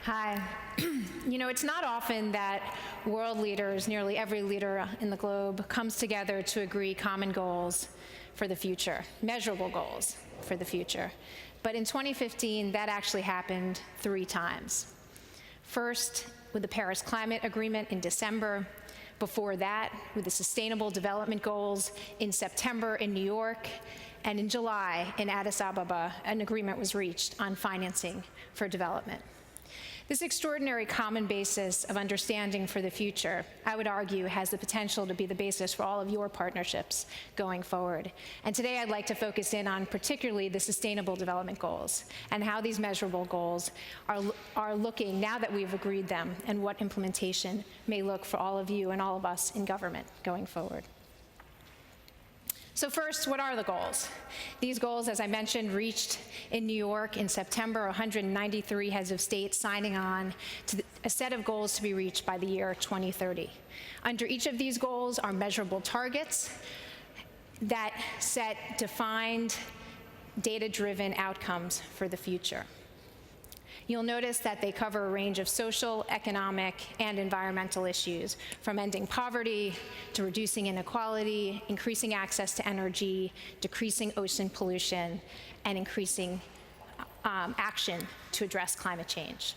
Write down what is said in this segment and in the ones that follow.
Hi. It's not often that world leaders, nearly every leader in the globe, comes together to agree common goals for the future, measurable goals for the future. But in 2015, that actually happened 3 times. First, with the Paris Climate Agreement in December. Before that, with the Sustainable Development Goals in September in New York. And in July, in Addis Ababa, an agreement was reached on financing for development. This extraordinary common basis of understanding for the future, I would argue, has the potential to be the basis for all of your partnerships going forward. And today I'd like to focus in on particularly the Sustainable Development Goals and how these measurable goals are looking now that we've agreed them, and what implementation may look for all of you and all of us in government going forward. So first, what are the goals? These goals, as I mentioned, reached in New York in September, 193 heads of state signing on to a set of goals to be reached by the year 2030. Under each of these goals are measurable targets that set defined, data-driven outcomes for the future. You'll notice that they cover a range of social, economic, and environmental issues, from ending poverty to reducing inequality, increasing access to energy, decreasing ocean pollution, and increasing action to address climate change.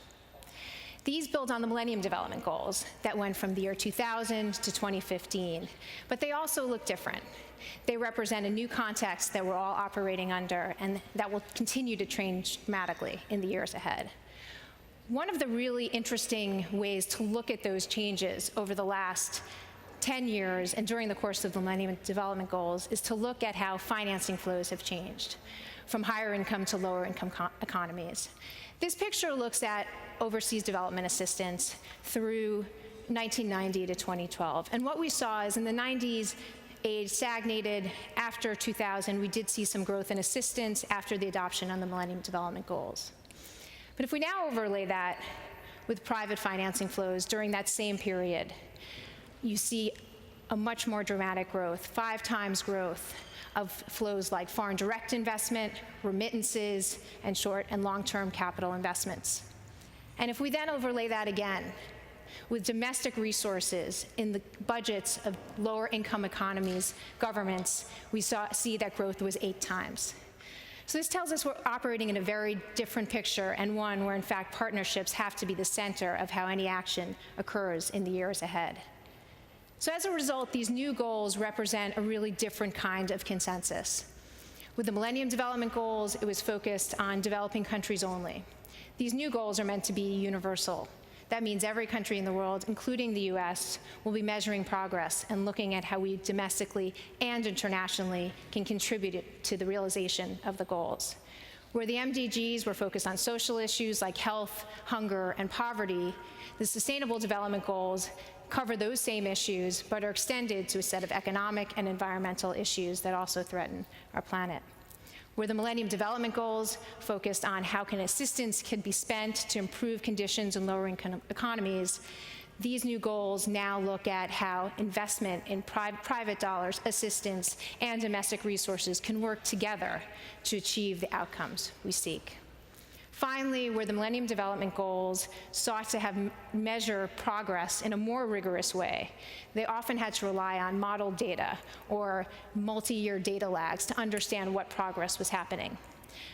These build on the Millennium Development Goals that went from the year 2000 to 2015, but they also look different. They represent a new context that we're all operating under, and that will continue to change dramatically in the years ahead. One of the really interesting ways to look at those changes over the last 10 years and during the course of the Millennium Development Goals is to look at how financing flows have changed from higher income to lower income economies. This picture looks at overseas development assistance through 1990 to 2012. And what we saw is in the 90s, aid stagnated. After 2000, we did see some growth in assistance after the adoption of the Millennium Development Goals. But if we now overlay that with private financing flows during that same period, you see a much more dramatic growth, 5 times growth of flows like foreign direct investment, remittances, and short and long-term capital investments. And if we then overlay that again with domestic resources in the budgets of lower income economies, governments, we see that growth was 8 times. So this tells us we're operating in a very different picture, and one where in fact partnerships have to be the center of how any action occurs in the years ahead. So as a result, these new goals represent a really different kind of consensus. With the Millennium Development Goals, it was focused on developing countries only. These new goals are meant to be universal. That means every country in the world, including the US, will be measuring progress and looking at how we domestically and internationally can contribute to the realization of the goals. Where the MDGs were focused on social issues like health, hunger, and poverty, the Sustainable Development Goals cover those same issues, but are extended to a set of economic and environmental issues that also threaten our planet. Where the Millennium Development Goals focused on how assistance can be spent to improve conditions in lower income economies, these new goals now look at how investment in private dollars, assistance, and domestic resources can work together to achieve the outcomes we seek. Finally, where the Millennium Development Goals sought to measure progress in a more rigorous way, they often had to rely on modeled data or multi-year data lags to understand what progress was happening.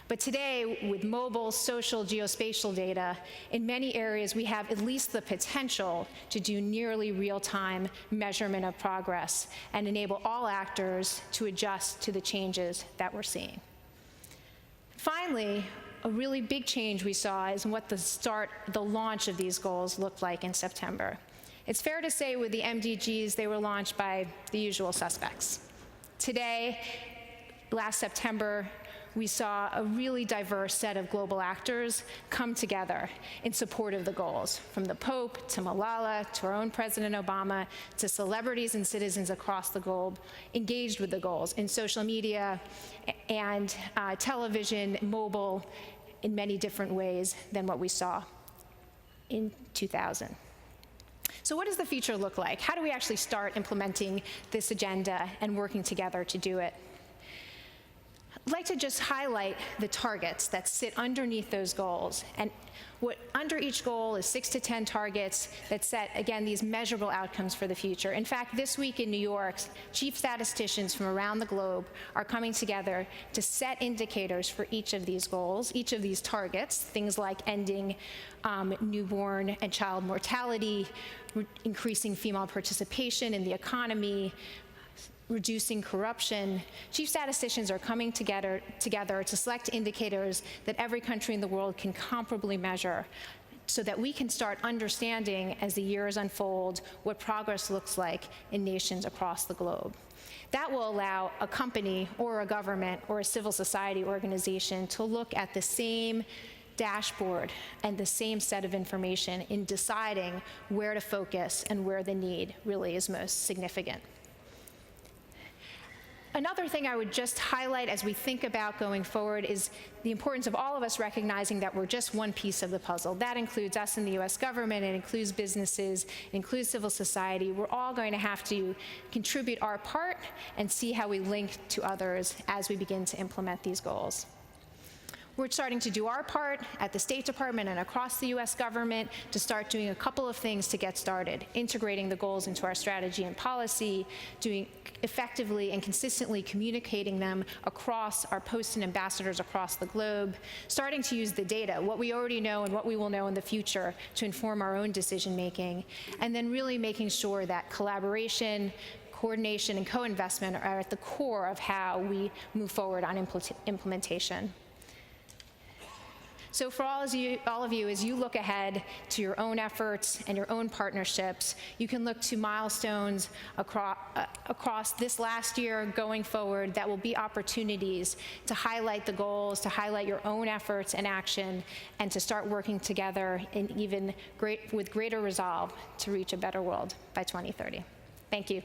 But today, with mobile, social, geospatial data, in many areas we have at least the potential to do nearly real-time measurement of progress and enable all actors to adjust to the changes that we're seeing. Finally, a really big change we saw is what the launch of these goals looked like in September. It's fair to say with the MDGs, they were launched by the usual suspects. Today, last September, we saw a really diverse set of global actors come together in support of the goals, from the Pope to Malala to our own President Obama to celebrities and citizens across the globe engaged with the goals in social media and television, mobile, in many different ways than what we saw in 2000. So what does the future look like? How do we actually start implementing this agenda and working together to do it? I'd like to just highlight the targets that sit underneath those goals. And under each goal is 6 to 10 targets that set, again, these measurable outcomes for the future. In fact, this week in New York, chief statisticians from around the globe are coming together to set indicators for each of these goals, each of these targets, things like ending newborn and child mortality, increasing female participation in the economy, reducing corruption. Chief statisticians are coming together to select indicators that every country in the world can comparably measure so that we can start understanding as the years unfold what progress looks like in nations across the globe. That will allow a company or a government or a civil society organization to look at the same dashboard and the same set of information in deciding where to focus and where the need really is most significant. Another thing I would just highlight as we think about going forward is the importance of all of us recognizing that we're just one piece of the puzzle. That includes us in the US government, it includes businesses, it includes civil society. We're all going to have to contribute our part and see how we link to others as we begin to implement these goals. We're starting to do our part at the State Department and across the US government to start doing a couple of things to get started, integrating the goals into our strategy and policy, doing effectively and consistently communicating them across our posts and ambassadors across the globe, starting to use the data, what we already know and what we will know in the future to inform our own decision making, and then really making sure that collaboration, coordination, and co-investment are at the core of how we move forward on implementation. So for all of you, as you look ahead to your own efforts and your own partnerships, you can look to milestones across this last year going forward that will be opportunities to highlight the goals, to highlight your own efforts and action, and to start working together with greater resolve to reach a better world by 2030. Thank you.